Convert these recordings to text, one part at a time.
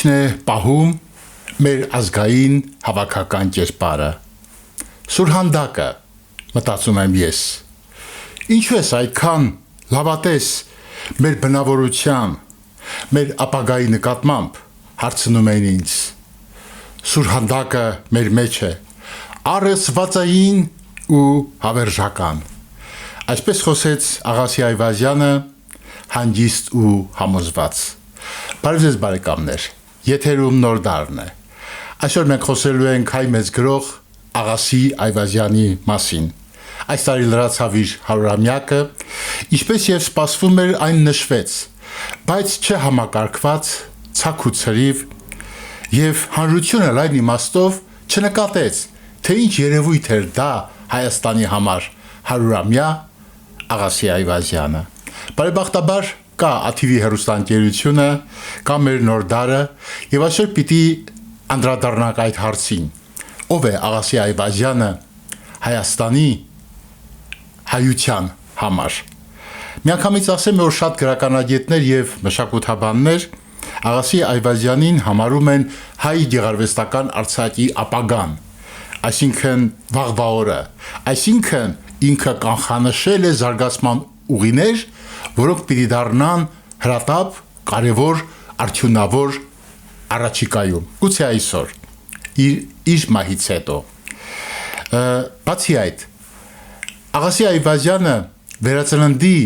Ինչն է պահում մեր ազգային հավաքական կերպարը։ Սուրհանդակը, մտածում եմ ես։ Ինչու ես այդքան լավատես մեր բնավորության, մեր ապագայի նկատմամբ, հարցնում են ինձ։ Սուրհանդակը մեր մեջ է, առեսվածային ու հավերժական։ Այսպես խոսեց Աղասի Այվազյանը, հանգիստ ու համոզված։ Բարև ձեզ բարեկամներ, եթերում նոր դարն է։ Այսօր մենք խոսելու ենք հայ մեծ գրող Աղասի Այվազյանի մասին։ Այս տարի լրացավ իր 100-ամյակը, ինչպես եւ սպասվում էր այն նշվեց, բայց չհամակարգված, ցակ ու ցրիվ եւ հանրությունը լայն իմաստով չնկատեց, թե ինչ երևույթ էր դա Հայաստանի համար 100-ամյա Աղասի Այվազյանը։ Բարեբախտաբար կա ATV հեռուստաընկերությունը, կա մեր նոր դարը եւ այսօր պիտի անդրադառնանք այդ հարցին։ Ով է Աղասի Այվազյանը Հայաստանի հայության համար։ Միանգամից ասեմ, որ շատ գրականագետներ եւ մշակութաբաններ Աղասի Այվազյանին համարում են հայ գեղարվեստական արձակի ապագան, այսինքն վաղվա օրը, այսինքն ինքը կանխանշել է զարգացման ուղիներ, որոնք պիտի դառնան հրատապ, կարևոր, արդյունավոր առաջիկայում, գուցե այսօր, իր մահից հետո։ Բացի այդ, Աղասի Այվազյանը վերածննդի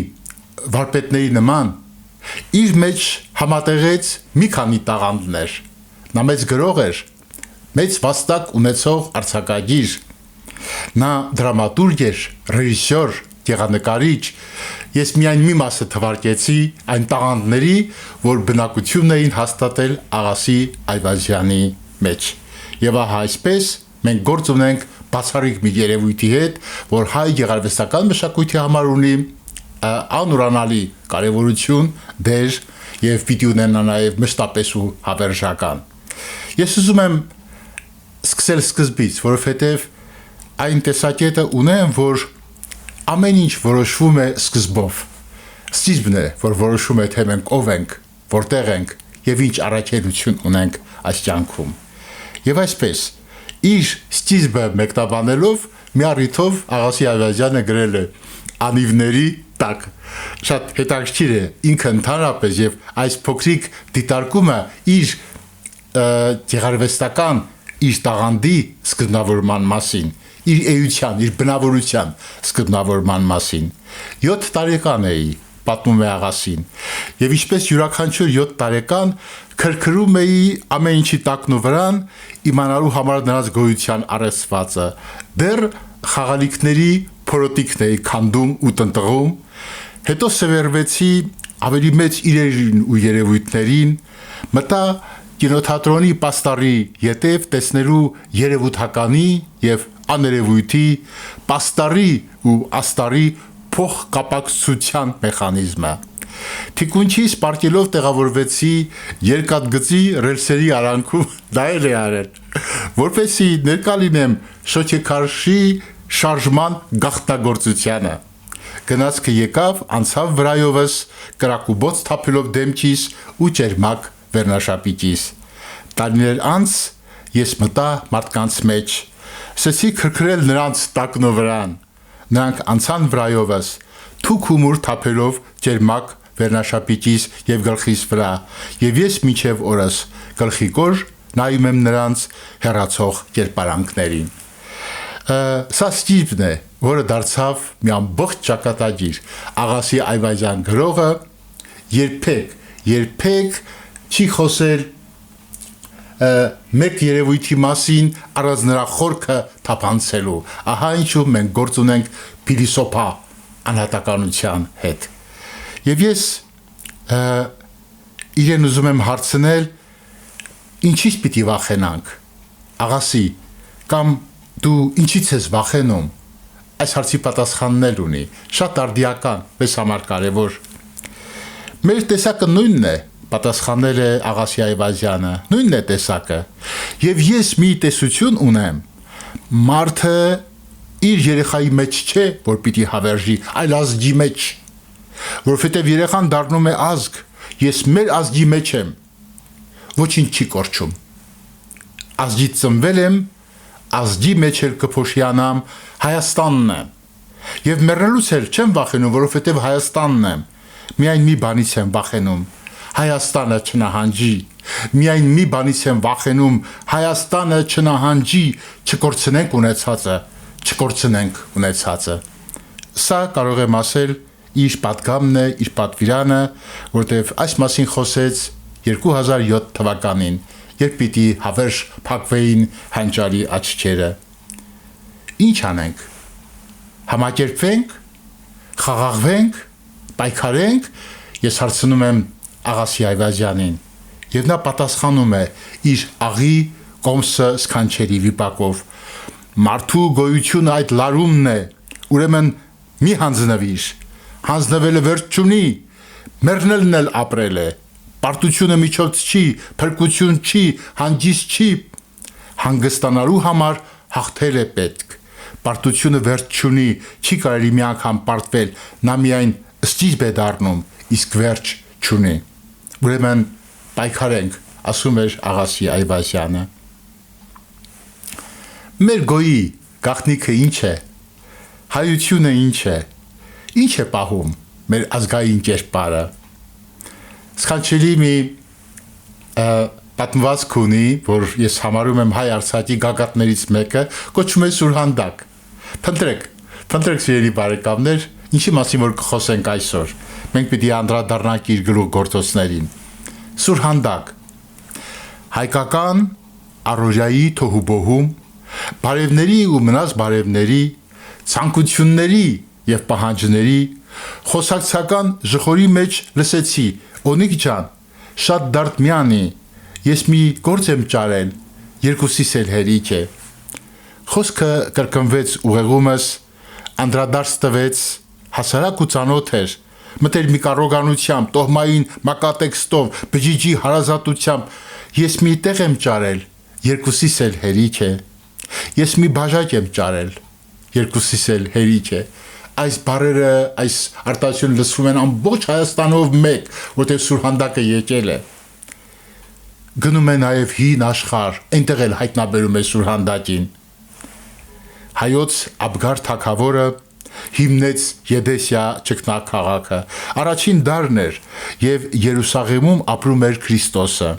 վարպետների նման իր մեջ համատեղեց մի քանի տաղանդներ։ Նա մեծ գրող էր, մեծ վաստակ ունեցող արձակագիր, նա դրամատուրգ էր, ռեժիսոր, գեղանկարիչ։ Ես միայն մի մասը թվարկեցի այն տաղանդների, որ բնակություն էին հաստատել Աղասի Այվազյանի մեջ։ Եվ ահա այսպես մենք գործ ունենք բացառիկ մի երևույթի հետ, որ հայ գեղարվեստական մշակույթի համար ունի անուրանալի կարևորություն, դեր եւ պիտի ունենա նաեւ մշտապես ու հավերժական։ Ես ուզում եմ սկսել սկզբից, որովհետեւ այն տեսակետը ունեմ, որ ամեն ինչ որոշվում է սկզբով։ Սկիզբն է, որ որոշում է, թե մենք ով ենք, որտեղ ենք եւ ինչ առաքելություն ունենք այս կյանքում։ Եվ այսպես իր սկիզբը մեկնաբանելով մի առիթով Աղասի Այվազյանը գրել է անիվների տակ։ Շատ հետաքրքիր է ինքը ընդհանրապես եւ այս փոքրիկ դիտարկումը իր գեղարվեստական իր տաղանդի սկզբնավորման մասին, իր էության, իր բնավորության սկզբնավորման մասին։ 7 տարեկան էի, պատմում է Աղասին, եւ ինչպես յուրաքանչյուր 7 տարեկան քրքրում էի ամեն ինչի տակն ու վրան, իմանալու համար նրանց գոյության առեսվածը։ Դեռ խաղալիքների փորոտիկն էի քանդում ու տնտղում, հետո սևեռվեցի ավելի մեծ իրերին ու երևույթներին, մտա կինոթատրոնի պաստառի ետև տեսնելու երևութականի եւ աներևույթի, պաստառի ու աստառի փոխկապակցության մեխանիզմը։ Թիկունչից պարկելով տեղավորվեցի երկաթգծի ռելսերի արանքում, դա էլ է արել, որպեսզի ներկա լինեմ շոչեքարշի շարժման գաղտնագործությանը։ Գնացքը եկավ, անցավ վրայովս, կրակուբոց թափելով դեմքիս ու ճերմակ վերնաշապիկիս։ Տարիներ անց ես մտա մարդկանց մեջ, սկսեցի քրքրել նրանց տակն ու վրան։ Նրանք անցան վրայովս, թուք ու մուր թափելով ճերմակ վերնաշապիկիս եւ գլխիս վրա, եւ ես մինչեւ օրս գլխի կոր նայում եմ նրանց հեռացող կերպարանքներին։ Սա սկիզբն է, որը դարձավ մի ամբողջ ճակատագիր։ Աղասի Այվազյան գրողը երբեք չի խոսել մեկ երևույթի մասին առանց նրա խորքը թափանցելու։ Ահա ինչու մենք գործ ունենք փիլիսոփա անհատականության հետ։ Եվ ես իրեն ուզում եմ հարցնել, ինչից պիտի վախենանք, Աղասի, կամ դու ինչից ես վախենում։ Այս հարցի պատասխանն էլ ունի, շատ արդիական, մեզ համար կարևոր։ Մեր տեսակը նույնն է, պատասխանել է Աղասի Այվազյանը, նույնն է տեսակը։ Եվ ես մի տեսություն ունեմ, մարդը իր երեխայի մեջ չէ, որ պիտի հավերժի, այլ ազգի մեջ, որովհետև երեխան դառնում է ազգ, ես մեր ազգի մեջ եմ, ոչինչ չի կորչում։ Ազգից ծնվել եմ, ազգի մեջ էլ կփոշիանամ, Հայաստանն եմ։ Եվ մեռնելուց էլ չեմ վախենում, որովհետև Հայաստանն եմ։ Միայն մի բանից եմ վախենում, Հայաստանը չնահանջի։ Միայն մի բանից եմ վախենում, Հայաստանը չնահանջի, չկորցնենք ունեցածը։ Սա կարող եմ ասել իր պատգամն է, իր պատվիրանը, որտեղ այս մասին խոսեց 2007 թվականին, երբ պիտի հավերժ փակվեին հանճարի աչքերը։ Ինչ անենք։ Համակերպվենք, խաղաղվենք, պայքարենք, ես հարցնում եմ Աղասի Այվազյանին, եւ նա պատասխանում է իր աղի կոմսը սքանչելի վիպակով. Մարդու գոյությունը այդ լարումն է, ուրեմն մի հանձնվիր, հանձնվելը վերջ չունի, մեռնելն էլ ապրել է, պարտությունը միջոց չի, փրկություն չի, հանգիստ չի, հանգստանալու համար հաղթել է պետք, պարտությունը վերջ չունի, չի կարելի մի անգամ պարտվել, նա միայն սկիզբ է դառնում, իսկ վերջ չունի։ Ուրեմն պայքարենք, ասում էր Աղասի Այվազյանը։ Մեր գոյի գաղտնիքը ինչ է, հայությունը ինչ է պահում մեր ազգային կերպարը։ Սքանչելի մի պատմվածք ունի, որ ես համարում եմ հայ արձակի գագաթներից մեկը, կոչվում է Սուրհանդակ։ Փնտրեք սիրելի բարեկամներ, ինչի մասին որ կխոսենք այսօր։ Մենք պիտի անդրադառնանք իր գլուխ գործոցներին։ Սուրհանդակ։ Հայկական առօրյայի թոհուբոհում, բարևների ու մնաց բարևների, ցանկությունների եւ պահանջների, խոսակցական ժխորի մեջ լսեցի. Օնիկ ջան, շատ դարդ մի անի, ես մի գործ եմ ճարել, երկուսիս էլ հերիք է։ Խոսքը կրկնվեց ուղեղումս, անդրադարձ տվեց, հասարակ ու ծանոթ էր, մտեր մի կարողանությամբ, տոհմային մակատեքստով, բջիջի հարազատությամբ, ես մի տեղ եմ ճարել, երկուսիս էլ հերիք է։ Ես մի բաժակ եմ ճարել, երկուսիս էլ հերիք է։ Այս բառերը, այս արտահայտությունը լսվում են ամբողջ Հայաստանով մեկ, որտեղ Սուրհանդակը եկել է։ Գնում է նաև հին աշխարհ, այնտեղ էլ հայտնաբերում է Սուրհանդակին։ Հայոց Աբգար թագավորը հիմնեց Եդեսիա ճգնաքաղաքը։ Առաջին դարն էր եւ Երուսաղեմում ապրում էր Քրիստոսը։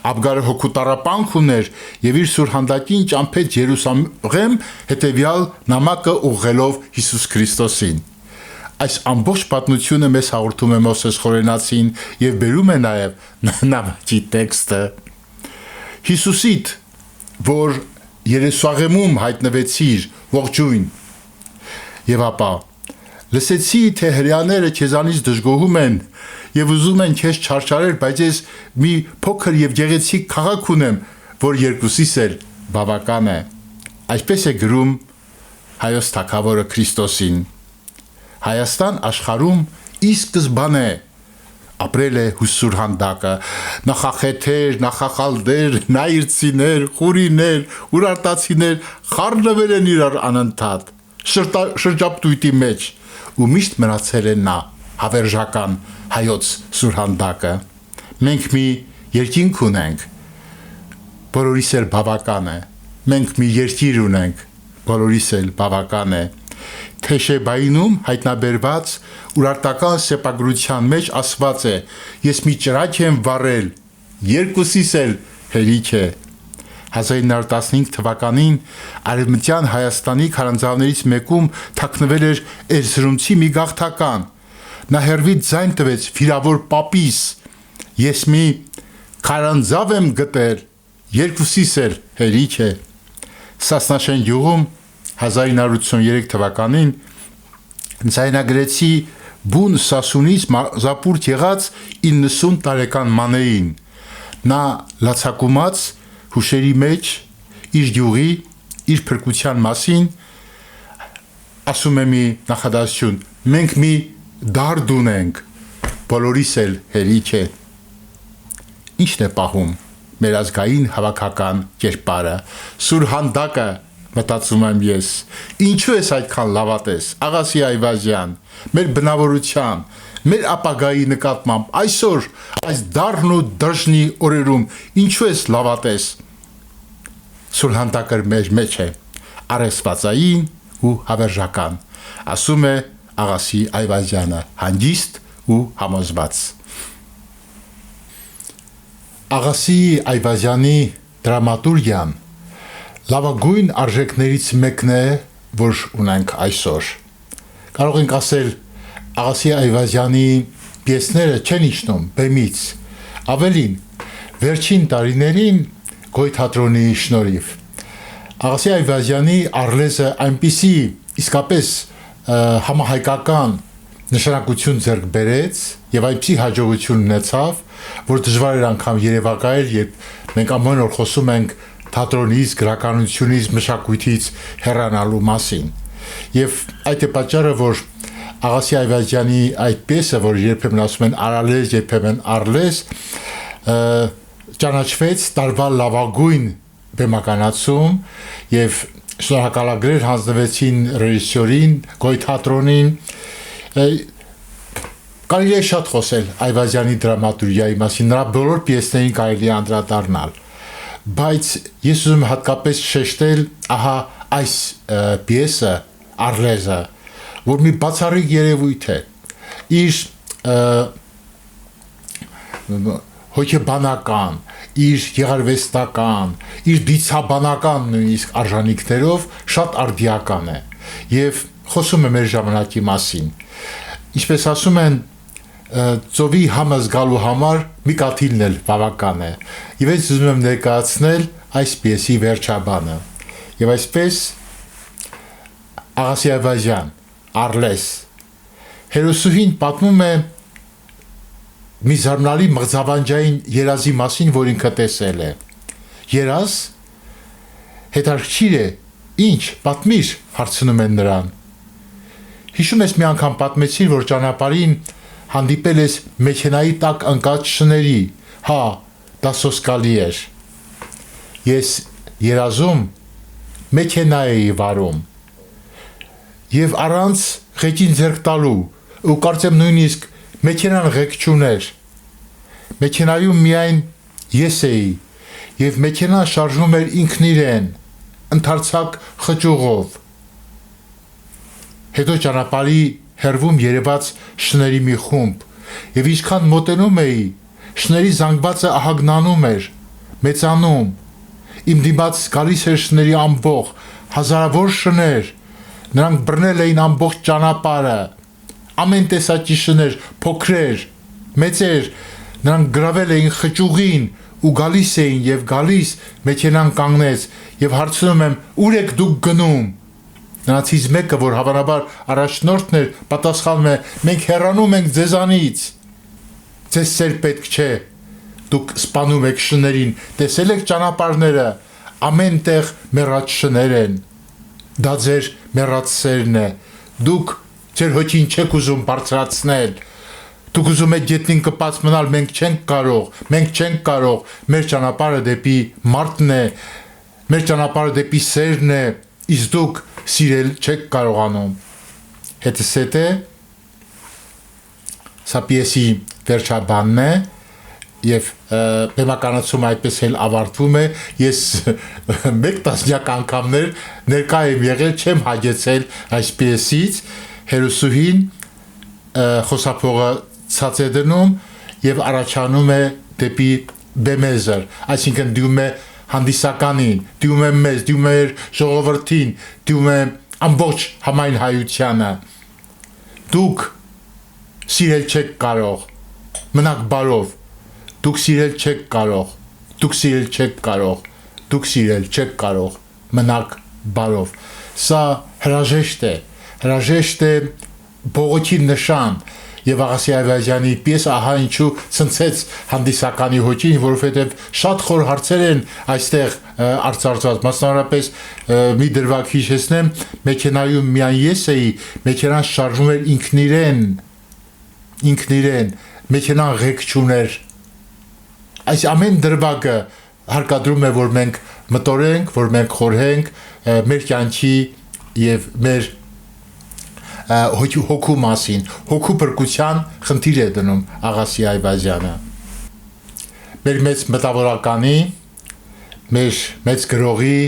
Աբգարը հոգու տառապանք ուներ եւ իր Սուրհանդակին ճամփեց Երուսաղեմ հետեւյալ նամակը ուղղելով Հիսուս Քրիստոսին։ Այս ամբողջ պատմությունը մեզ հաղորդում է Մովսես Խորենացին եւ բերում է նաեւ նամակի տեքստը։ Հիսուսիդ, որ Երուսաղեմում հայտնվեցիր, ողջույն։ Եվ ապա լսեցի, թե հրեաները քեզանից դժգոհում են եւ ուզում են քեզ չարչարել, բայց ես մի փոքր եւ գեղեցիկ քաղաք ունեմ, որ երկուսիս էլ բավական է։ Այսպես է գրում հայոց թագավորը Քրիստոսին։ Հայաստան աշխարհում ի սկզբանե ապրել է Սուրհանդակը, նախախեթեր, նախախալդեր, նայրցիներ, խուրիներ, ուրարտացիներ խառնվել են իրար անընդհատ շրջապտույտի մեջ ու միշտ մնացել է նա հավերժական հայոց Սուրհանդակը։ Մենք մի երկինք ունենք, բոլորիս էլ բավական է։ Մենք մի երկիր ունենք, բոլորիս էլ բավական է։ Թեշեբայինում հայտնաբերված ուրարտական սեպագրության մեջ ասված է. ես մի ճրագ եմ վառել, երկուսիս էլ հերիք է։ 1915 թվականին Արևմտյան Հայաստանի քարանձավներից մեկում թաքնվել էր Էրզրումցի մի գաղթական։ Նա հեռվից ձայն տվեց վիրավոր պապիս. ես մի քարանձավ եմ գտել, երկուսիս էլ հերիք է։ Սասնաշեն գյուղում 1983 թվականին ձայնագրեցի բուն Սասունից զապուրտ եղած 90 տարեկան մանեին։ Նա լացակումած հուշերի մեջ իր գյուղի, իր փրկության մասին ասում է մի նախադասություն. մենք մի դարդ ունենք, բոլորիս էլ հերիք է։ Ինչն է պահում մեր ազգային հավաքական կերպարը, Սուրհանդակը, մտածում եմ ես։ Ինչու ես այդքան լավատես, Աղասի Այվազյան, մեր բնավորության, մեր ապագայի նկատմամբ այսօր այս դառն ու դժնի օրերում ինչու ես լավատես սուրհանդակը մեր մեջ է արեսվածային ու հավերժական ասում է Աղասի Այվազյանը հանգիստ ու համոզված Աղասի Այվազյանի դրամատուրգիան լավագույն արժեքներից մեկն է որ ունենք այսօր կարող ենք ասել Աղասի Այվազյանի պիեսները չեն իջնում բեմից ավելին վերջին տարիներին Գոյ թատրոնի շնորհիվ Աղասի Այվազյանի Արլեզը այնպիսի իսկապես համահայկական նշանակություն ձեռք բերեց եւ այնպիսի հաջողություն ունեցավ որ դժվար էր անգամ երևակայել երբ մենք ամեն օր խոսում ենք թատրոնից գրականությունից մշակույթից հեռանալու մասին եւ այդ է պատճառը որ Աղասի Այվազյանի այդ պիեսը, որ երբեմն ասում են Արալեզ, երբեմն Արլես, ճանաչվեց տարվա լավագույն բեմականացում եւ շնորհակալագրեր հանձնվեցին ռեժիսորին, Գոյ թատրոնին։ Կարելի է շատ խոսել Այվազյանի դրամատուրգիայի մասին, նրա բոլոր պիեսներին կարելի է անդրադառնալ, բայց ես ուզում եմ հատկապես շեշտել ահա այս պիեսը Արլեզը որ մի բացառիկ երևույթ է իր հոգեբանական, իր գեղարվեստական, իր դիցաբանական նույնիսկ արժանինքներով շատ արդիական է եւ խոսում է մեր ժամանակի մասին ինչպես ասում են ծովի համը զգալու համար մի կաթիլն էլ բավական է եւ ես ուզում եմ ներկայացնել այս պիեսի վերջաբանը եւ այսպես Աղասի Այվազյան Արլես հերոսուհին պատմում է մի զարմանալի մղձավանջային երազի մասին, որ ինքը տեսել է։ Երազ հետաքրքիր է, ինչ, պատմիր, հարցնում են նրան։ Հիշում ես մի անգամ պատմեցիր, որ ճանապարհին հանդիպել ես մեքենայի տակ ընկած շների, հա, դա սոսկալի էր։ Ես երազում մեքենա էի վարում եւ առանց ղեկին ձեռք տալու ու կարծեմ նույնիսկ մեքենան ղեկ չուներ մեքենայում միայն ես էի եւ մեքենան շարժվում էր ինքն իրեն ընդարձակ խճուղով հետո ճանապարհի հեռվում երևաց շների մի խումբ եւ ինչքան մոտենում էի շների զանգվածը ահագնանում էր մեծանում իմ դիմաց գալիս էր շների ամբող հազարավոր շներ Նրանք բռնել էին ամբողջ ճանապարհը, ամեն տեսակի շներ, փոքրեր, մեծեր, նրանք գրավել էին խճուղին ու գալիս էին եւ գալիս մեքենան կանգնեց եւ հարցնում եմ ուր եք դուք գնում Նրանցից մեկը որ հավանաբար առաջնորդն էր պատասխանում է մենք հեռանում ենք ձեզանից Ձեզ սեր պետք չէ դուք սպանում եք շներին տեսել եք ճանապարհները ամեն տեղ մեռած շներ են Դա ձեր մեռած սերն է, դուք ձեր հոգին չեք ուզում բարձրացնել, դուք ուզում եք գետնին կպած մնալ, մենք չենք կարող, մեր ճանապարհը դեպի մարդն է, մեր ճանապարհը դեպի սերն է, իսկ դուք սիրել չեք կարողանում։ Հետսեթե սա պիեսի վերջաբանն է, Եվ բեմականացումը այդպես էլ ավարտվում է, ես մեկ տասնյակ անգամներ ներկա եմ եղել, չեմ հագեցել այս պիեսից, հերոսուհին խոսափողը ցած է դնում եւ առաջանում է դեպի բեմեզր, այսինքն դիում է հանդիսականին, դիում է մեզ, դիում է ժողովրդին, դիում է ամբողջ համայն հայությանը։ Դուք սիրել չեք կարող, մնաք բարով Դուք սիրել չեք կարող, մնաք բարով։ Սա հրաժեշտ է բողոքի նշան եւ Աղասի Այվազյանի պիեսը ահա ինչու ցնցեց հանդիսականի հոգին, որովհետեւ շատ խոր հարցեր են այստեղ արծարծված, մասնավորապես մի դրվագ հիշեցնեմ, մեքենայում միայն ես էի, մեքենան շարժվում էր ինքն իրեն, մեքենան ղեկ չուներ Այս ամեն դրվագը հարկադրում է, որ մենք մտորենք, որ մենք խորհենք մեր կյանքի եւ մեր հոգու մասին, հոգու բրկության խնդիր է դնում Աղասի Այվազյանը։ Մեր մեծ մտավորականի, մեր մեծ գրողի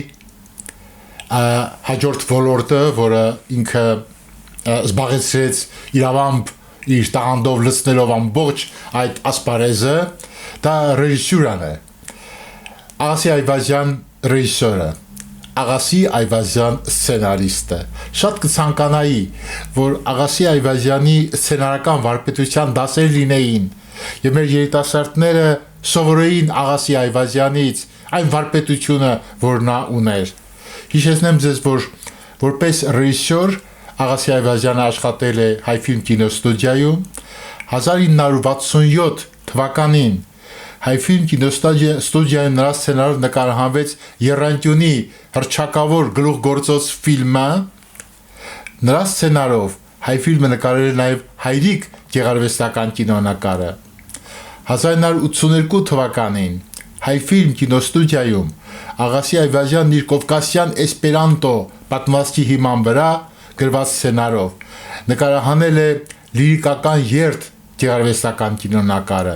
հաջորդ ոլորտը, որը ինքը զբաղեցրեց իրավամբ իր տաղանդով լցնելով ամբողջ այդ ասպարեզը, դա ռեժիսուրան է։ Աղասի Այվազյան ռեժիսորը, Աղասի Այվազյան սցենարիստը։ Շատ կցանկանայի, որ Աղասի Այվազյանի սցենարական վարպետության դասեր լինեին, եւ մեր երիտասարդները սովորեին Աղասի Այվազյանից այն վարպետությունը, որ նա ուներ։ Հիշեցնեմ ձեզ, որ որպես ռեժիսոր Աղասի Այվազյանը աշխատել է Հայֆիլմ կինոստուդիայում 1967 թվականին Հայֆիլմ կինոստուդիայում նրա սցենարով նկարահանվեց Եռանկյունի հռչակավոր գլուխգործոց ֆիլմը, նրա սցենարով Հայֆիլմը նկարել է նաև Հայրիկ գեղարվեստական կինոնկարը։ 1982 թվականին Հայֆիլմ կինոստուդիայում Աղասի Այվազյանն իր Կովկասյան էսպերանտո պատմվածքի հիման վրա գրված սցենարով նկարահանել է լիրիկական երթ գեղարվեստական կինոնկարը։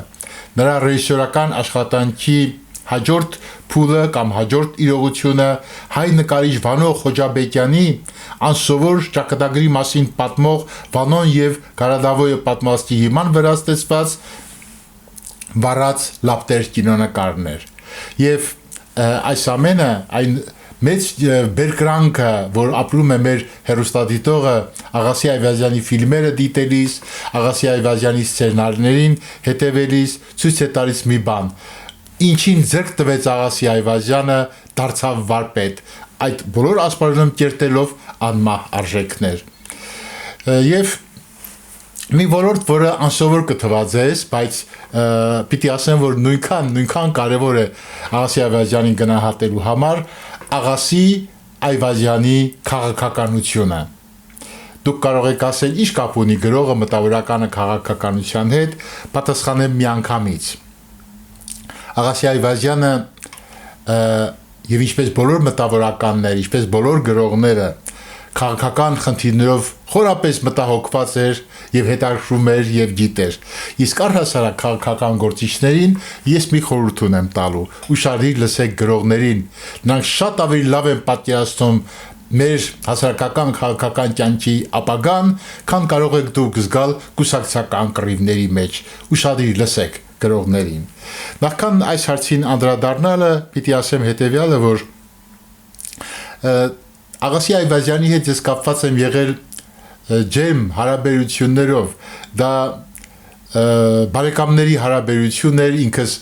Նրա ռեժիսորական աշխատանքի հաջորդ փուլը կամ հաջորդ իրողությունը հայ նկարիչ Վանո Խոջաբեկյանի անսովոր ճակատագրի մասին պատմող Վանոն եւ Գարադավոյը պատմվածքի հիման վրա ստեղծված վառած լապտեր կինոնկարն էր։ Եվ այս ամենը այն մեծ բերկրանքը, որ ապրում է մեր հեռուստադիտողը Աղասի Այվազյանի ֆիլմերը դիտելիս, Աղասի Այվազյանի սցենարներին հետևելիս, ցույց է տալիս մի բան. ինչին ձեռք տվեց Աղասի Այվազյանը, դարձավ վարպետ, այդ բոլոր ասպարեզում կերտելով անմահ արժեքներ։ Եվ մի ոլորտ, որը անսովոր կթվա ձեզ, բայց պիտի ասեմ, որ նույնքան կարևոր է Աղասի Այվազյանին գնահատելու համար, Աղասի Այվազյանի քաղաքականությունը։ Դուք կարող եք ասել, ինչ կապ ունի գրողը մտավորականը քաղաքականության հետ, պատասխանեմ միանգամից։ Աղասի Այվազյանը եւ ինչպես բոլոր մտավորականներ, ինչպես բոլոր գրողները քաղաքական խնդիրներով խորապես մտահոգված էր եւ հետաքրքրում էր եւ գիտեր։ Իսկ առհասարակ քաղաքական գործիչներին ես մի խորհուրդ ունեմ տալու. ուշադիր լսեք գրողներին, նրանք շատ ավելի լավ են պատկերացնում մեր հասարակական քաղաքական կյանքի ապագան, քան կարող եք դուք զգալ կուսակցական կռիվների մեջ։ Ուշադիր լսեք գրողներին։ Նախքան այս հարցին անդրադառնալը, պիտի ասեմ հետեւյալը, որ Աղասի Այվազյանի հետ ես կապված եմ եղել ջերմ հարաբերություններով, դա բարեկամների հարաբերություն էր, ինքս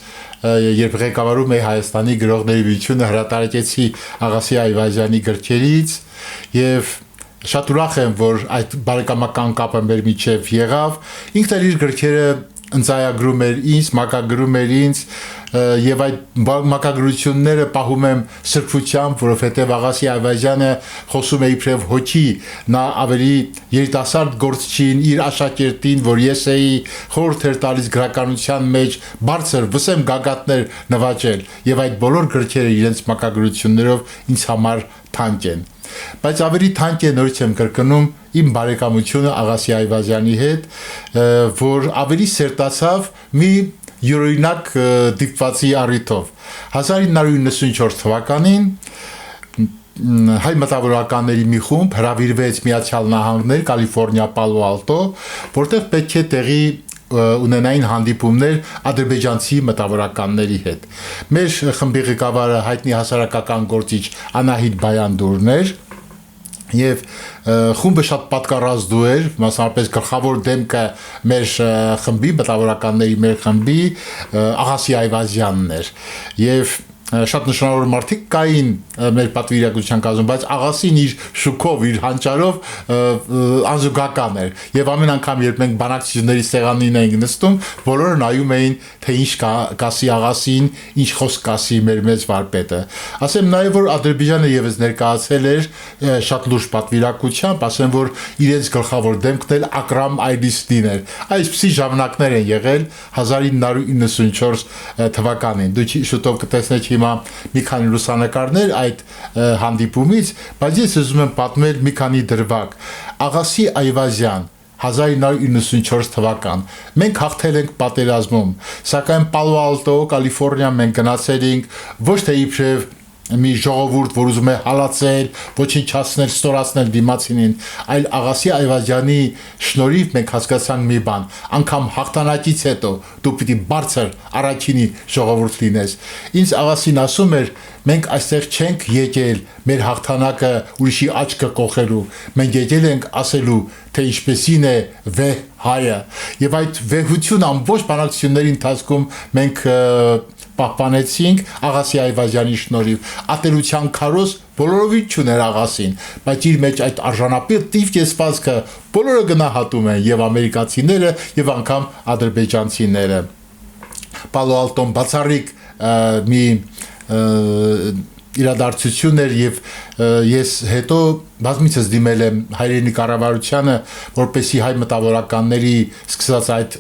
երբ ղեկավարում էի Հայաստանի գրողների միությունը, հրատարակեցի Աղասի Այվազյանի գրքերից եւ շատ ուրախ եմ, որ այդ բարեկամական կապը մեր միջև եղավ, ինքն էլ իր գրքերը ընծայագրում էր ինձ, մակագրում էր ինձ եւ այդ մակագրությունները պահում եմ սրբությամբ, որովհետեւ Աղասի Այվազյանը խոսում է իբրև հոգի, նա ավելի երիտասարդ գործչին, իր աշակերտին, որ ես էի խորհուրդ էր տալիս գրականության մեջ բարձր վսեմ գագաթներ նվաճել եւ այդ բոլոր գրքերը իրենց մակագրություններով ինձ համար թանկ են։ Բայց ավելի թանկ է, նորից եմ կրկնում, իմ բարեկամությունը Աղասի Այվազյանի հետ, որ ավելի սերտացավ մի յուրօրինակ դիպվածի առիթով։ 1994 թվականին հայ մտավորականների մի խումբ հրավիրվեց Միացյալ Նահանգներ, Կալիֆոռնիա, Պալո Ալտո, որտեղ պետք է տեղի ունենային հանդիպումներ ադրբեջանցի մտավորականների հետ։ Մեր խմբի ղեկավարը հայտնի հասարակական գործիչ Անահիտ Բայանդուրն էր եւ խումբը շատ պատկառազդու էր, մասնավորապես գլխավոր դեմքը մեր խմբի մտավորականների մեր խմբի Աղասի Այվազյանն էր եւ շատ նշանավոր մարդիկ կային մեր պատվիրակության կազմում, բայց Աղասին իր շուկով, իր հանճարով անզուգական էր եւ ամեն անգամ երբ մենք բանակցությունների սեղանին էինք նստում, բոլորը նայում էին թե ինչ կասի Աղասին, ինչ խոսք կասի մեր մեծ վարպետը։ Ասեմ նաեւ որ Ադրբեջանը եւս ներկայացել էր շատ լուրջ պատվիրակությամբ, ասեմ որ իրենց գլխավոր դեմքն էլ Ակրամ Այլիստին էր։ Այսպիսի ժամանակներ են եղել 1994 թվականին։ Դուք շուտով կտեսնեք հիմա մի քանի լուսանկարներ այդ հանդիպումից, բայց ես ուզում եմ պատմել մի քանի դրվագ։ Աղասի Այվազյան 1994 թվական։ Մենք հաղթել ենք պատերազմում, սակայն Պալո Ալտո, Կալիֆոռնիա մենք գնացել ենք ոչ թե իբրև մի ժողովուրդ, որ ուզում է հալածել, ոչնչացնել, ստորացնել դիմացինին, այլ Աղասի Այվազյանի շնորհիվ մենք հասկացանք մի բան, անգամ հաղթանակից հետո դու պիտի բարձր առաջինի ժողովուրդ լինես։ Ինձ Աղասին ասում էր, մենք այստեղ չենք եկել մեր հաղթանակը ուրիշի աչքը կողելու, մենք եկել ենք ասելու, թե ինչպեսին է վեհ հայը, եւ այդ վեհությունը ամբողջ բանակցությունների ընթացքում մենք պահպանեցինք Աղասի Այվազյանի շնորհիվ։ Ատելության քարոզ բոլորովին չուներ Աղասին, բայց իր մեջ այդ արժանապատիվ կեցվածքը բոլորը գնահատում են, եւ ամերիկացիները, եւ անգամ ադրբեջանցիները։ Պալո Ալտոն բացառիկ մի իրադարձություն էր, եւ ես հետո բազմիցս դիմել եմ հայրենի կառավարությանը, որպեսզի հայ մտավորականների սկսած այդ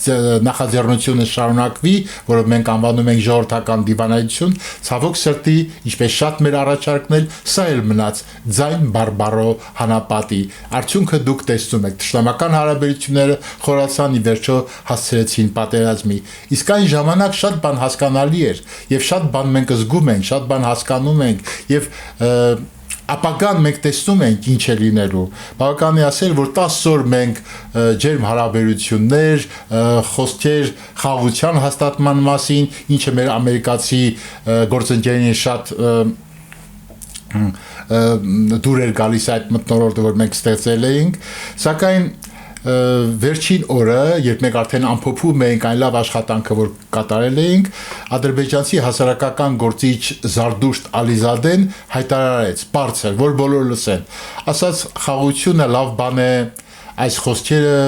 նախաձեռնությունը շարունակվի, որը մենք անվանում ենք ժողովրդական դիվանագիտություն, ցավոք սրտի, ինչպես շատ մեր առաջարկներ, սա էլ մնաց ձայն բարբարո հանապատի։ Արդյունքը դուք տեսնում եք, թշնամական հարաբերությունները խորացան, ի վերջո հասցրեցին պատերազմի։ Իսկ այն ժամանակ շատ բան հասկանալի էր, եւ շատ բան մենք զգում ենք, շատ բան հասկանում ենք, եւ ապագան մենք տեսնում ենք ինչ է լինելու։ Բավական է ասել, որ 10 օր մենք ջերմ հարաբերություններ, խոսքեր խաղաղության հաստատման մասին, ինչը մեր ամերիկացի գործընկերներին շատ դուր էր գալիս այդ մթնոլորտը, որ մենք ստեղծել էինք, սակայն վերջին օրը, երբ մենք արդեն ամփոփում էինք այն լավ աշխատանքը, որ կատարել էինք, ադրբեջանցի հասարակական գործիչ Զարդուշտ Ալիզադեն հայտարարեց, բարձր, որ բոլոր լսեն, ասաց խաղաղությունը լավ բան է, այս խոսքերը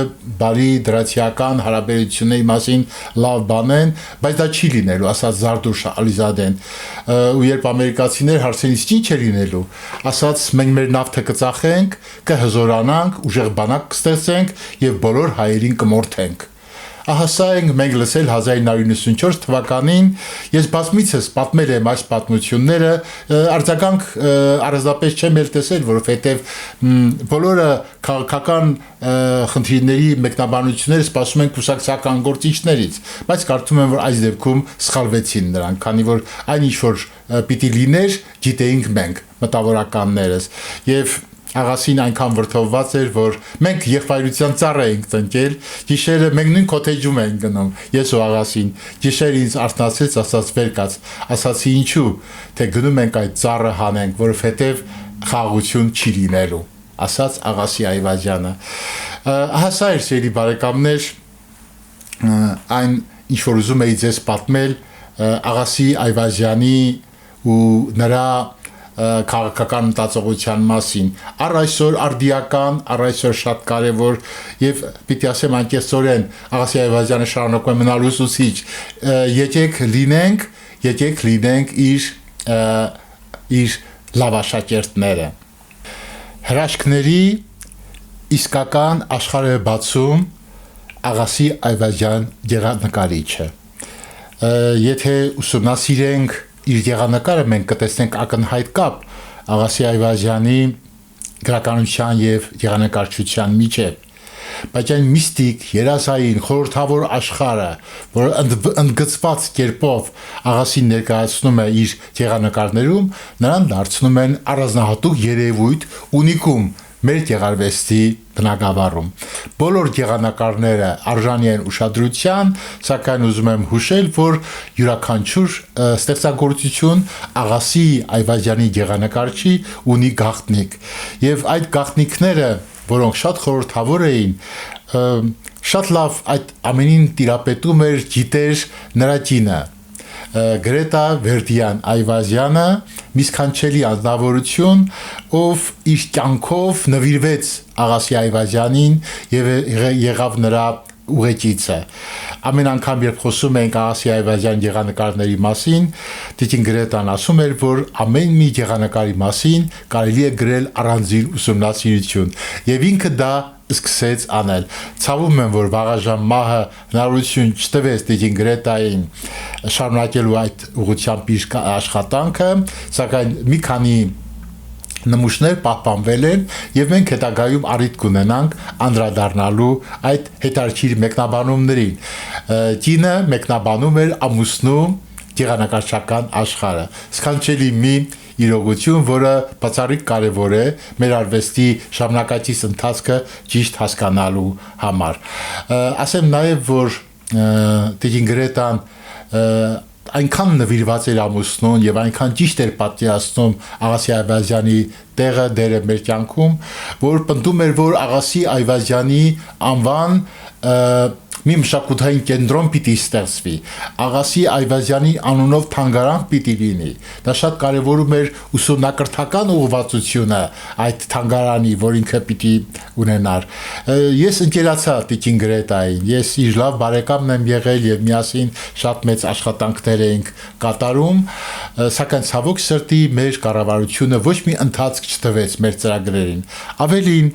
բարի դրացիական հարաբերությունների մասին լավ բան են, բայց դա չի լինելու, ասաց Զարդուշտ Ալիզադեն։ Ու երբ ամերիկացիներ հարցրին ինչ է լինելու, ասաց մենք մեր նավթը կծախենք, կհզորանանք, ուժեղ բանակ կստեղծենք եւ բոլոր հայերին կմորթենք։ Ահա սա ենք մենք լսել 1994 թվականին, ես բազմիցս պատմել եմ այս պատմությունները, արձագանք առանձնապես չեմ էլ տեսել, որովհետև բոլորը քաղաքական խնդիրների մեկնաբանությունները սպասում են կուսակցական գործիչներից, բայց կարծում եմ, որ այս դեպքում սխալվեցին նրանք, քանի որ այն ինչ որ պիտի լիներ, գիտեինք մենք, մտավորականներս, եւ Աղասին այնքան վրդովված էր, որ մենք եղբայրության ծառ էինք տնկել, գիշերը մենք նույն կոթեջում էինք գնում, ես ու Աղասին, գիշերը ինձ արթնացրեց, ասաց վեր կաց, ասացի ինչու, թե գնում ենք այդ ծառը հանենք, որովհետև խաղաղություն չի լինելու, ասաց Աղասի Այվազյանը։ Ահա սա էր, սիրելի բարեկամներ, այն ինչ որ ուզում էի ձեզ պատմել Աղասի Այվազյանի ու նրա քաղաքական մտածողության մասին, առ այսօր արդիական, առ այսօր շատ կարևոր եւ պիտի ասեմ անկեղծորեն Աղասի Այվազյանը շարունակում է մնալ ուսուցիչ, եկեք լինենք իր լավաշակերտները։ Հրաշքների իսկական աշխարհ է բացում Աղասի Այվազյան գեղանկարիչը։ Եթե ուսումնասիրենք իր գեղանկարը մենք կտեսնենք ակնհայտ կապ Աղասի Այվազյանի գրականության եւ գեղանկարչության միջեւ, բայց այն միստիկ, երազային, խորհրդավոր աշխարհը, որը ընդգծված կերպով Աղասին ներկայացնում է իր գեղանկարներում, նրան դարձնում են առանձնահատուկ երևույթ, ունիկում մեր գեղարվեստի բնագավառում։ Բոլոր գեղանկարները արժանի են ուշադրության, սակայն ուզում եմ հուշել, որ յուրաքանչյուր ստեղծագործություն Աղասի Այվազյանի գեղանկարչի ունի գաղտնիք, եւ այդ գաղտնիքները, որոնք շատ խորհրդավոր էին, շատ լավ այդ ամենին տիրապետում էր, գիտեր նրա կինը Գրետա Վերդյան Այվազյանը, մի սքանչելի անձնավորություն, ով իր կյանքով նվիրվեց Աղասի Այվազյանին եւ եղավ նրա ուղեկիցը։ Ամեն անգամ, երբ խոսում ենք Աղասի Այվազյան գեղանկարների մասին, Տիկին Գրետան ասում էր, որ ամեն մի գեղանկարի մասին կարելի է գրել առանձին ուսումնասիրություն, եւ ինքը դա սկսեց անել։ Ցավում եմ, որ վաղաժամ մահը հնարավորություն չտվեց Տիկին Գրետային շարունակելու այդ ուղղությամբ իր աշխատանքը, սակայն մի քանի նմուշներ պահպանվել են եւ մենք հետագայում առիթ կունենանք անդրադառնալու այդ հետարքիր մեկնաբանումներին։ Կինը մեկնաբանում էր ամուսնու գեղանկարչական աշխարհը։ Սքանչելի մի իրողություն, որը բացառիկ կարևոր է մեր արվեստի ժամանակակից ընթացքը ճիշտ հասկանալու համար։ Ասեմ նաեւ, որ Տիկին Գրետան այնքան նվիրված էր ամուսնուն եւ այնքան ճիշտ էր պատկերացնում Աղասի Այվազյանի տեղը դերը մեր կյանքում, որ պնդում էր, որ Աղասի Այվազյանի անվան մի մշակութային կենտրոն պիտի ստեղծվի, Աղասի Այվազյանի անունով թանգարան պիտի լինի։ Դա շատ կարևորում էր ուսումնակրթական ուղղվածությունը այդ թանգարանի, որ ինքը պիտի ունենար։ Ես ընկերացա Տիկին Գրետային, ես իր լավ բարեկամն եմ եղել եւ միասին շատ մեծ աշխատանքներ ենք կատարում, սակայն ցավոք սրտի մեր կառավարությունը ոչ մի ընթացք չտվեց մեր ծրագրերին։ Ավելին,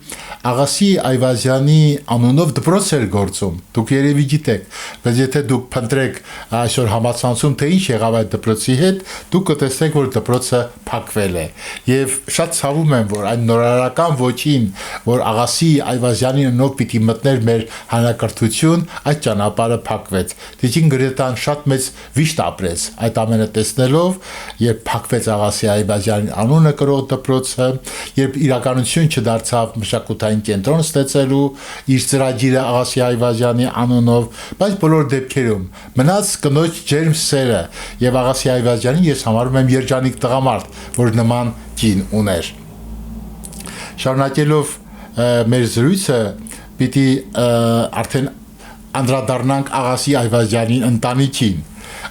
Աղասի Այվազյանի անունով դպրոց էր գործում։ Դուք երևի գիտեք, բայց եթե դուք փնտրեք այսօր համացանցում թե ինչ եղավ այդ դպրոցի հետ, դուք կտեսնեք, որ դպրոցը փակվել է։ Եվ շատ ցավում եմ, որ այն նորարարական ոչին, որ Աղասի Այվազյանի անունով պիտի մտներ մեր հանրակրթություն, այդ ճանապարհը փակվեց։ Տիկին Գրետան շատ մեծ վիշտ ապրեց այդ ամենը տեսնելով, երբ փակվեց Աղասի Այվազյանի անունը կրող դպրոցը, երբ իրականություն չդարձավ մշակութային կենտրոն ստեղծելու իր ծրագիրը Աղասի Այվազյանի անունով, բայց բոլոր դեպքերում մնաց կնոջ ջերմ սերը եւ Աղասի Այվազյանին ես համարում եմ երջանիկ տղամարդ, որ նման կին ուներ։ Շարունակելով մեր զրույցը, պիտի արդեն անդրադառնանք Աղասի Այվազյանի ընտանիքին։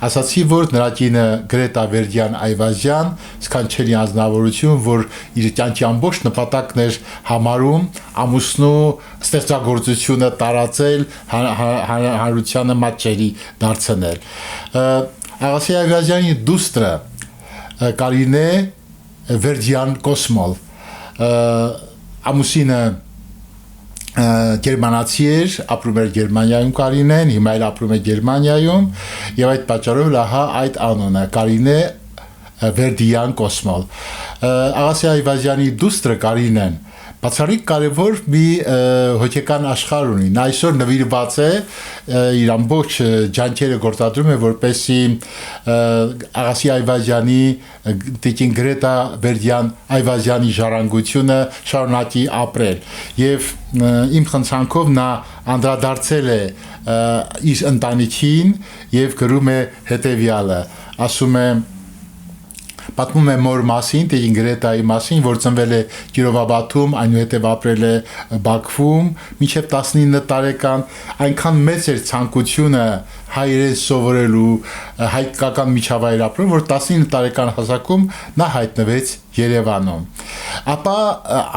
Ասացի, որ նրա կինը Գրետա Վերդյան Այվազյան սքանչելի անձնավորություն, որ իր կյանքի ամբողջ նպատակն էր համարում ամուսնու ստեղծագործությունը տարածել, հանրությանը մատչելի դարձնել։ Աղասի Այվազյանի դուստրը Կարինե Վերդյան Կոսմոլ, ամուսինը գերմանացի էր, ապրում էր Գերմանիայում Կարինեն, հիմա էլ ապրում է Գերմանիայում եւ այդ պատճառով լահա այդ անունը Կարինե Վերդյան Կոսմոլ։ Աղասի Այվազյանի դուստրը Կարինեն բացառիկ կարևոր մի հոգեկան աշխարհ ունի։ Նա այսօր նվիրված է իր ամբողջ ջանքերը գործադրում է, որպեսզի Աղասի Այվազյանի Տիկին Գրետա Վերդյան Այվազյանի ժառանգությունը շարունակի ապրել։ Եվ իմ խնդրանքով նա անդրադարձել է իր ընտանիքին եւ գրում է հետեւյալը, ասում է պատմում է մոր մասին, Տիկին Գրետայի մասին, որ ծնվել է Կիրովաբադում, այնուհետև ապրել է Բաքվում, մինչև 19 տարեկան, այնքան մեծ էր ցանկությունը հայերեն սովորելու, հայկական միջավայր ապրել, որ 19 տարեկան հասակում նա հայտնվեց Երևանում։ Ապա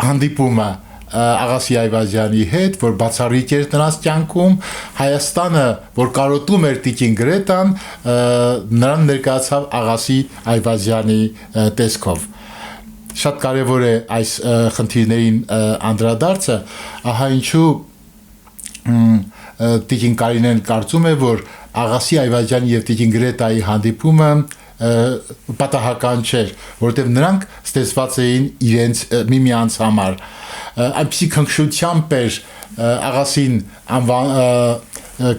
հանդիպումը Աղասի Այվազյանի հետ, որ բացառիկ էր նրանց կյանքում, Հայաստանը, որ կարոտում էր Տիկին Գրետան, նրան ներկայացավ Աղասի Այվազյանի տեսքով։ Շատ կարևոր է այս խնդիրներին անդրադարձը, ահա ինչու Տիկին Կարինեն կարծում է, որ Աղասի Այվազյանի եւ Տիկին Գրետայի հանդիպումը պատահական չէր, որովհետև նրանք ստեղծված էին իրենց միմյանց համար։ Այնպիսի քնքշությամբ էր Աղասին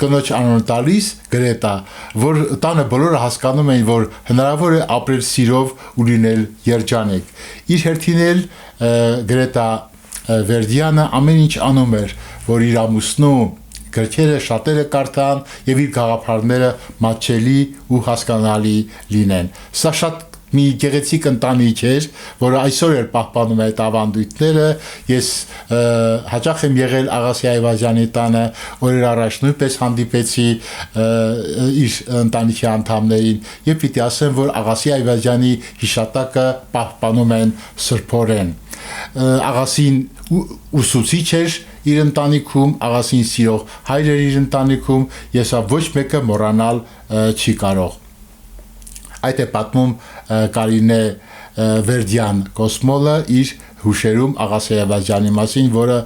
կնոջ անուն տալիս Գրետա, որ տանը բոլորը հասկանում էին, որ հնարավոր է ապրել սիրով ու լինել երջանիկ։ Իր հերթին էլ Գրետա Վերդյանը ամեն ինչ անում էր, որ իր ամուսնու գրքերը շատերը կարդան եւ իր գաղափարները մատչելի ու հասկանալի լինեն։ Սա շատ մի գեղեցիկ ընտանիք էր, որը այսօր էլ պահպանում է այդ ավանդույթները։ Ես հաճախ եմ եղել Աղասի Այվազյանի տանը, օրեր առաջ նույնպես հանդիպեցի իր ընտանիքի անդամներին եւ պիտի ասեմ, որ Աղասի Այվազյանի հիշատակը պահպանում են սրբորեն։ աղասին ուսուցիչ էր իր ընտանիքում, աղասին սիրող հայր էր իր ընտանիքում, եւ սա ոչ մեկը մոռանալ չի կարող։ Այդ է պատմում Կարինե Վերդյան Կոսմոլը իր հուշերում Աղասի Այվազյանի մասին, որը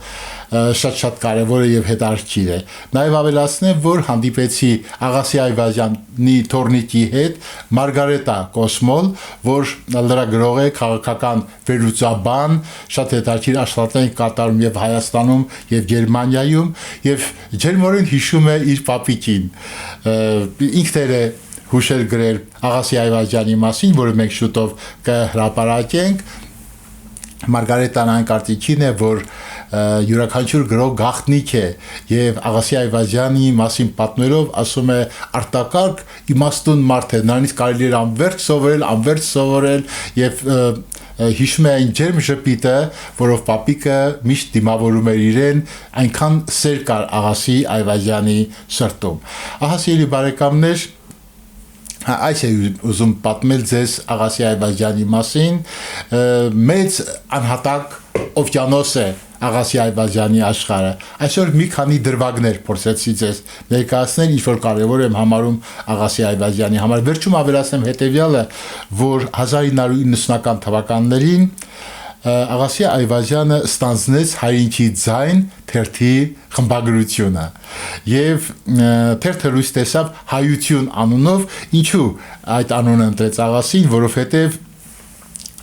շատ կարևոր է եւ հետաքրքիր է։ Նաեւ ավելացնեմ, որ հանդիպեցի Աղասի Այվազյանի թորնիկի հետ Մարգարետա Կոսմոլ, որ լրագրող է, քաղաքական վերլուծաբան, շատ հետաքրքիր աշխատանք կատարում եւ Հայաստանում եւ Գերմանիայում եւ ջերմորեն հիշում է իր պապիկին։ Ինքն է հուշեր գրել Աղասի Այվազյանի մասին, որը մենք շուտով կհրապարակենք։ Մարգարետան այն կարծիքին է, որ յուրաքանչյուր գրող գաղտնիք է եւ Աղասի Այվազյանի մասին պատմելով ասում է արտակարգ իմաստուն մարդ է, նրանից կարելի է անverջ սովորել եւ հիշում է այն ջերմ ժպիտը, որով պապիկը միշտ դիմավորում էր իրեն, այնքան սեր կար Աղասի Այվազյանի սրտում։ Ահա սիրելի բարեկամներ, այս է ուզում պատմել ձեզ Աղասի Այվազյանի մասին, մեծ անհատակ օվկիանոս է Աղասի Այվազյանի աշխարհը։ Այսօր մի քանի դրվագներ փորձեցի ձեզ ներկայացնել, ինչ որ կարևոր եմ համարում Աղասի Այվազյանի համար։ Վերջում ավելացնեմ հետեւյալը, որ 1990-ական թվականներին Աղասի Այվազյանը ստանձնեց Հայրենիքի ձայն թերթի խմբագրությունը եւ թերթը լույս տեսավ Հայություն անունով, ինչու այդ անունը ընտրեց Աղասին, որովհետեւ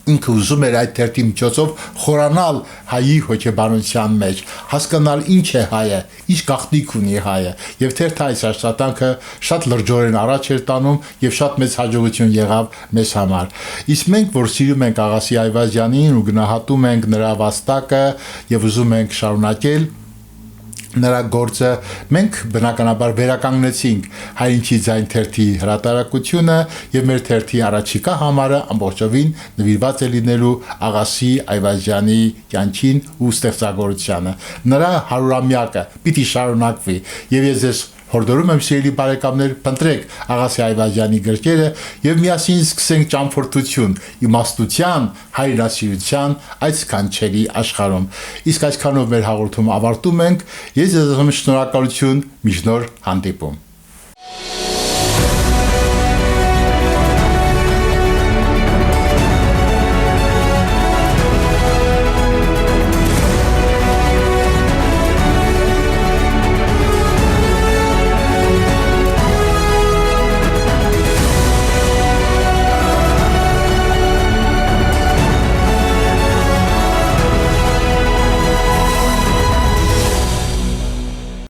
ինքը ուզում էր այդ թերթի միջոցով խորանալ հայի հոգեբանության մեջ, հասկանալ ինչ է հայը, ինչ գաղտնիք ունի հայը, եւ թերթը այս աշխատանքը շատ լրջորեն առաջ էր տանում եւ շատ մեծ հաջողություն եղավ մեզ համար։ Իսկ մենք, որ սիրում ենք Աղասի Այվազյանին ու գնահատում ենք նրա վաստակը եւ ուզում ենք շարունակել նրա գործը, մենք բնականաբար վերականգնեցինք Հայրենիքի ձայն թերթի հրատարակությունը եւ մեր թերթի առաջիկա համարը ամբողջովին նվիրված է լինելու Աղասի Այվազյանի կյանքին ու ստեղծագործությանը։ Նրա 100-ամյակը պիտի շարունակվի եւ ես ձեզ հորդորում եմ սիրելի բարեկամներ, փնտրեք Աղասի Այվազյանի գրքերը եւ միասին սկսենք ճամփորդություն իմաստության, հայրենասիրության այդ սքանչելի աշխարհում։ Իսկ այսքանով մեր հաղորդումը ավարտում ենք։ Ես ձեզ շնորհակալություն, մինչ նոր հանդիպում։